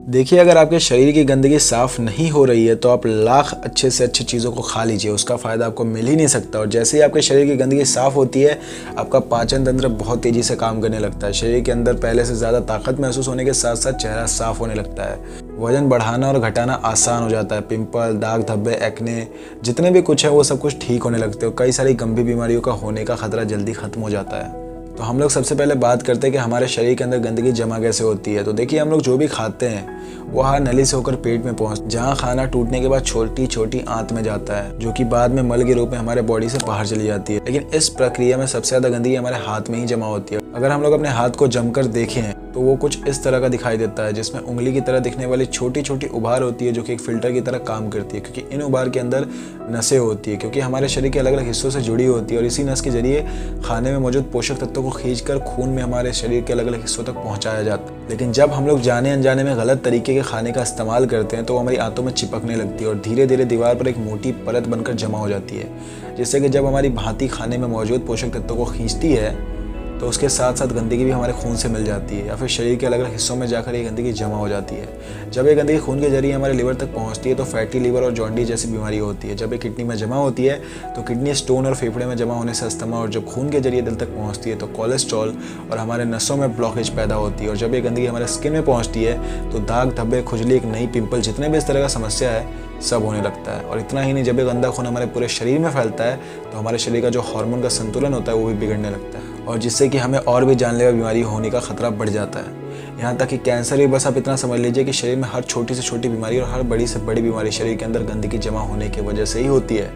देखिए, अगर आपके शरीर की गंदगी साफ़ नहीं हो रही है तो आप लाख अच्छे से अच्छी चीज़ों को खा लीजिए, उसका फ़ायदा आपको मिल ही नहीं सकता। और जैसे ही आपके शरीर की गंदगी साफ़ होती है, आपका पाचन तंत्र बहुत तेज़ी से काम करने लगता है। शरीर के अंदर पहले से ज़्यादा ताकत महसूस होने के साथ साथ चेहरा साफ़ होने लगता है। वज़न बढ़ाना और घटाना आसान हो जाता है। पिंपल, दाग धब्बे, एक्ने, जितने भी कुछ है वो सब कुछ ठीक होने लगते हैं। कई सारी गंभीर बीमारियों का होने का खतरा जल्दी ख़त्म हो जाता है। तो हम लोग सबसे पहले बात करते हैं कि हमारे शरीर के अंदर गंदगी जमा कैसे होती है। तो देखिए, हम लोग जो भी खाते हैं वो हर नली से होकर पेट में जहाँ खाना टूटने के बाद छोटी छोटी आंत में जाता है, जो कि बाद में मल के रूप में हमारे बॉडी से बाहर चली जाती है। लेकिन इस प्रक्रिया में सबसे ज़्यादा गंदगी हमारे हाथ में ही जमा होती है। अगर हम लोग अपने हाथ को जमकर देखें तो वो कुछ इस तरह का दिखाई देता है, जिसमें उंगली की तरह दिखने वाली छोटी छोटी उभार होती है, जो कि एक फिल्टर की तरह काम करती है, क्योंकि इन उभार के अंदर नसें होती है, क्योंकि हमारे शरीर के अलग अलग हिस्सों से जुड़ी होती है और इसी नस के जरिए खाने में मौजूद पोषक तत्वों को खींचकर खून में हमारे शरीर के अलग अलग हिस्सों तक पहुंचाया जाता है। लेकिन जब हम लोग जाने अनजाने में गलत तरीके के खाने का इस्तेमाल करते हैं तो वो हमारी आंतों में चिपकने लगती है और धीरे धीरे दीवार पर एक मोटी परत बनकर जमा हो जाती है, जिससे कि जब हमारी भांति खाने में मौजूद पोषक तत्वों को खींचती है तो उसके साथ साथ गंदगी भी हमारे खून से मिल जाती है या फिर शरीर के अलग अलग हिस्सों में जाकर ये गंदगी जमा हो जाती है। जब ये गंदगी खून के जरिए हमारे लिवर तक पहुंचती है तो फैटी लिवर और जॉन्डिस जैसी बीमारी होती है। जब ये किडनी में जमा होती है तो किडनी स्टोन और फेफड़े में जमा होने से अस्थमा, और जब खून के जरिए दिल तक पहुंचती है तो कोलेस्ट्रॉल और हमारे नसों में ब्लॉकेज पैदा होती है। और जब ये गंदगी हमारे स्किन में पहुँचती है तो दाग धब्बे, खुजली, एक नई पिंपल, जितने भी इस तरह का समस्या है सब होने लगता है। और इतना ही नहीं, जब ये गंदा खून हमारे पूरे शरीर में फैलता है तो हमारे शरीर का जो हार्मोन का संतुलन होता है वो भी बिगड़ने लगता है, और जिससे कि हमें और भी जानलेवा बीमारी होने का खतरा बढ़ जाता है। यहाँ तक कि कैंसर भी, बस आप इतना समझ लीजिए कि शरीर में हर छोटी से छोटी बीमारी और हर बड़ी से बड़ी बीमारी शरीर के अंदर गंदगी जमा होने की वजह से ही होती है।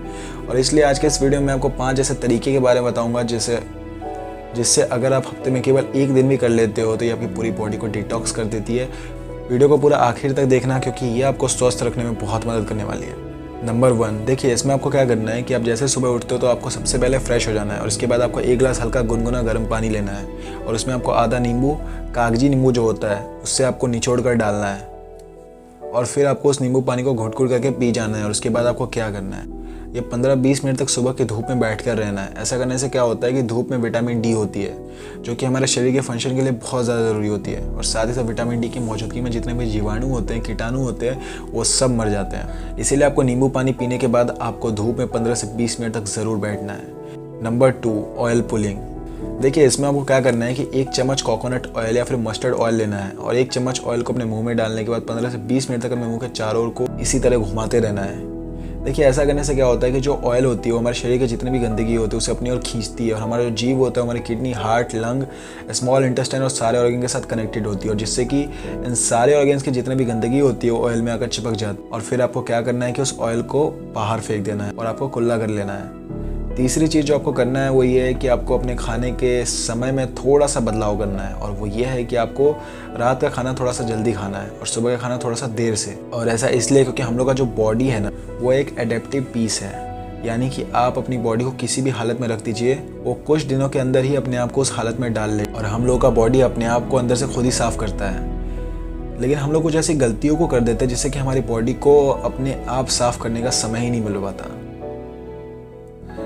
और इसलिए आज के इस वीडियो में आपको 5 ऐसे तरीके के बारे में बताऊँगा जिससे अगर आप हफ्ते में केवल एक दिन भी कर लेते हो तो ये आपकी पूरी बॉडी को डिटॉक्स कर देती है। वीडियो को पूरा आखिर तक देखना, क्योंकि ये आपको स्वस्थ रखने में बहुत मदद करने वाली है। नंबर 1, देखिए, इसमें आपको क्या करना है कि आप जैसे सुबह उठते हो तो आपको सबसे पहले फ्रेश हो जाना है और इसके बाद आपको 1 गिलास हल्का गुनगुना गर्म पानी लेना है और उसमें आपको आधा नींबू, कागजी नींबू जो होता है, उससे आपको निचोड़ कर डालना है और फिर आपको उस नींबू पानी को घुट-घुट करके पी जाना है। और उसके बाद आपको क्या करना है, ये 15-20 मिनट तक सुबह की धूप में बैठ कर रहना है। ऐसा करने से क्या होता है कि धूप में विटामिन डी होती है, जो कि हमारे शरीर के फंक्शन के लिए बहुत ज़्यादा ज़रूरी होती है। और साथ ही साथ विटामिन डी की मौजूदगी में जितने भी जीवाणु होते हैं, कीटाणु होते हैं, वो सब मर जाते हैं। इसीलिए आपको नींबू पानी पीने के बाद आपको धूप में 15 से 20 मिनट तक ज़रूर बैठना है। Number 2, oil pulling. देखिए, इसमें आपको क्या करना है कि 1 चम्मच कोकोनट ऑयल या फिर मस्टर्ड ऑयल लेना है और 1 चम्मच ऑयल को अपने मुंह में डालने के बाद 15 से 20 मिनट तक अपने मुंह के चारों ओर को इसी तरह घुमाते रहना है। देखिए, ऐसा करने से क्या होता है कि जो ऑयल होती है वो हमारे शरीर के जितने भी गंदगी होती है उसे अपनी ओर खींचती है और हमारा जो जीव होता है हमारी kidney, heart, lung, small intestine और सारे ऑर्गन के साथ कनेक्टेड होती है, और जिससे कि इन सारे ऑर्गन्स की जितने भी गंदगी होती है वो ऑयल में आकर चिपक जाती है। और फिर आपको क्या करना है कि उस ऑयल को बाहर फेंक देना है और आपको कुल्ला कर लेना है। तीसरी चीज़ जो आपको करना है वो ये है कि आपको अपने खाने के समय में थोड़ा सा बदलाव करना है, और वो ये है कि आपको रात का खाना थोड़ा सा जल्दी खाना है और सुबह का खाना थोड़ा सा देर से। और ऐसा इसलिए क्योंकि हम लोग का जो बॉडी है ना, वो एक एडेप्टिव पीस है, यानी कि आप अपनी बॉडी को किसी भी हालत में रख दीजिए, वो कुछ दिनों के अंदर ही अपने आप को उस हालत में डाल ले। और हम लोग का बॉडी अपने आप को अंदर से खुद ही साफ़ करता है, लेकिन हम लोग कुछ ऐसी गलतियों को कर देते हैं जिससे कि हमारी बॉडी को अपने आप साफ़ करने का समय ही नहीं मिल पाता।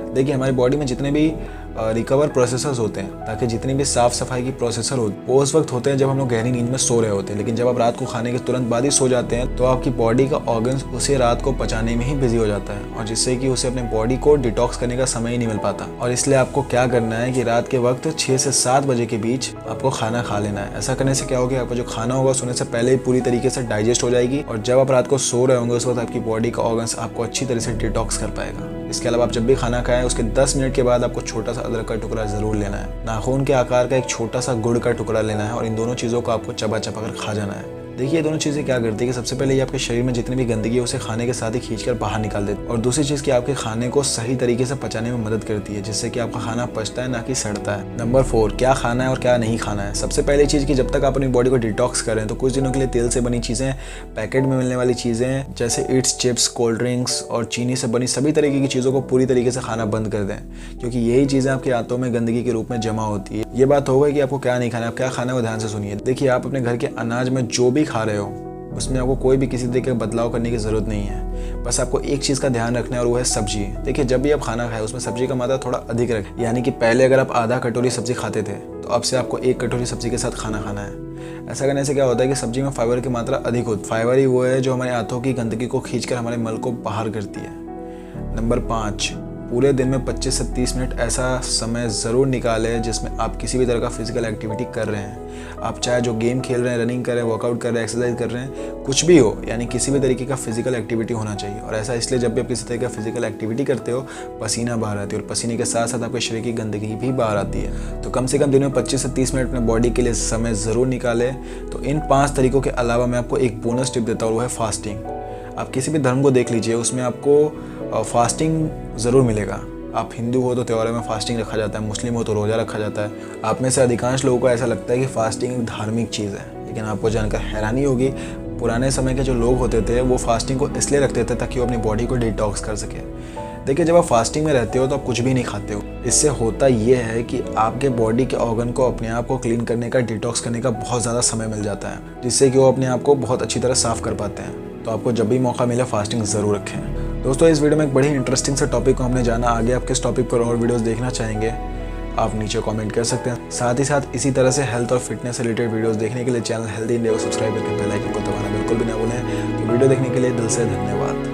देखिए, हमारी बॉडी में जितने भी रिकवर प्रोसेसर्स होते हैं, ताकि जितनी भी साफ़ सफाई की प्रोसेसर हो, वो उस वक्त होते हैं जब हम लोग गहरी नींद में सो रहे होते हैं। लेकिन जब आप रात को खाने के तुरंत बाद ही सो जाते हैं तो आपकी बॉडी का ऑर्गन्स उसे रात को पचाने में ही बिजी हो जाता है, और जिससे कि उसे अपने बॉडी को डिटॉक्स करने का समय ही नहीं मिल पाता। और इसलिए आपको क्या करना है कि रात के वक्त 6 से 7 बजे के बीच आपको खाना खा लेना है। ऐसा करने से क्या होगा, आपका जो खाना होगा सोने से पहले ही पूरी तरीके से डाइजेस्ट हो जाएगी, और जब आप रात को सो रहे होंगे उस वक्त आपकी बॉडी का ऑर्गन्स आपको अच्छी तरह से डिटॉक्स कर पाएगा। इसके अलावा आप जब भी खाना खाएं उसके 10 मिनट के बाद आपको छोटा सा अदरक का टुकड़ा ज़रूर लेना है। नाखून के आकार का एक छोटा सा गुड़ का टुकड़ा लेना है और इन दोनों चीज़ों को आपको चबा चबा कर खा जाना है। देखिए, ये दोनों चीज़ें क्या करती है कि सबसे पहले ये आपके शरीर में जितनी भी गंदगी है उसे खाने के साथ ही खींचकर बाहर निकाल देती है, और दूसरी चीज़ कि आपके खाने को सही तरीके से पचाने में मदद करती है, जिससे कि आपका खाना पचता है ना कि सड़ता है। नंबर 4, क्या खाना है और क्या नहीं खाना है। सबसे पहली चीज़ कि जब तक आप अपनी बॉडी को डिटॉक्स करें तो कुछ दिनों के लिए तेल से बनी चीज़ें, पैकेट में मिलने वाली चीज़ें जैसे ईट्स, चिप्स, कोल्ड ड्रिंक्स और चीनी से बनी सभी तरीके की चीज़ों को पूरी तरीके से खाना बंद कर दें, क्योंकि यही चीज़ें आपके आंतों में गंदगी के रूप में जमा होती है। ये बात हो गई कि आपको क्या नहीं खाना है, आप क्या खाना है वो ध्यान से सुनिए। देखिए, आप अपने घर के अनाज में जो भी खा रहे हो उसमें आपको कोई भी किसी तरीके का बदलाव करने की ज़रूरत नहीं है। बस आपको एक चीज़ का ध्यान रखना है और वो है सब्जी। देखिए, जब भी आप खाना खाएं उसमें सब्जी का मात्रा थोड़ा अधिक रखें, यानी कि पहले अगर आप आधा कटोरी सब्जी खाते थे तो अब से आपको 1 कटोरी सब्जी के साथ खाना खाना है। ऐसा करने से क्या होता है कि सब्जी में फाइबर की मात्रा अधिक होती है। फाइबर ही वो है जो हमारे आंतों की गंदगी को खींचकर हमारे मल को बाहर करती है। नंबर 5, पूरे दिन में 25 से 30 मिनट ऐसा समय ज़रूर निकालें जिसमें आप किसी भी तरह का फिजिकल एक्टिविटी कर रहे हैं। आप चाहे जो गेम खेल रहे हैं, रनिंग कर रहे हैं, वर्कआउट कर रहे हैं, एक्सरसाइज कर रहे हैं, कुछ भी हो, यानी किसी भी तरीके का फिजिकल एक्टिविटी होना चाहिए। और ऐसा इसलिए जब भी आप किसी तरह का फिजिकल एक्टिविटी करते हो, पसीना बाहर आती है और पसीने के साथ साथ आपके शरीर की गंदगी भी बाहर आती है। तो कम से कम दिन में 25 से 30 मिनट अपने बॉडी के लिए समय ज़रूर निकालें। तो इन 5 तरीकों के अलावा मैं आपको एक बोनस टिप देता हूँ, वो है फास्टिंग। आप किसी भी धर्म को देख लीजिए, उसमें आपको फास्टिंग ज़रूर मिलेगा। आप हिंदू हो तो त्योहारों में फास्टिंग रखा जाता है, मुस्लिम हो तो रोज़ा रखा जाता है। आप में से अधिकांश लोगों को ऐसा लगता है कि फास्टिंग एक धार्मिक चीज़ है, लेकिन आपको जानकर हैरानी होगी, पुराने समय के जो लोग होते थे वो फास्टिंग को इसलिए रखते थे ताकि वो अपनी बॉडी को डिटॉक्स कर सके। देखिए, जब आप फास्टिंग में रहते हो तो आप कुछ भी नहीं खाते हो। इससे होता ये है कि आपके बॉडी के ऑर्गन को अपने आप को क्लीन करने का, डिटॉक्स करने का बहुत ज़्यादा समय मिल जाता है, जिससे कि वो अपने आप को बहुत अच्छी तरह साफ़ कर पाते हैं। तो आपको जब भी मौका मिले फास्टिंग ज़रूर रखें। दोस्तों, इस वीडियो में एक बड़ी इंटरेस्टिंग से टॉपिक को हमने जाना। आगे आप किस टॉपिक पर और वीडियोस देखना चाहेंगे आप नीचे कमेंट कर सकते हैं। साथ ही साथ इसी तरह से हेल्थ और फिटनेस से रिलेटेड वीडियोस देखने के लिए चैनल हेल्दी इंडिया को सब्सक्राइब करके बेल आइकन को दबाना बिल्कुल भी ना भूलें। तो वीडियो देखने के लिए दिल से धन्यवाद।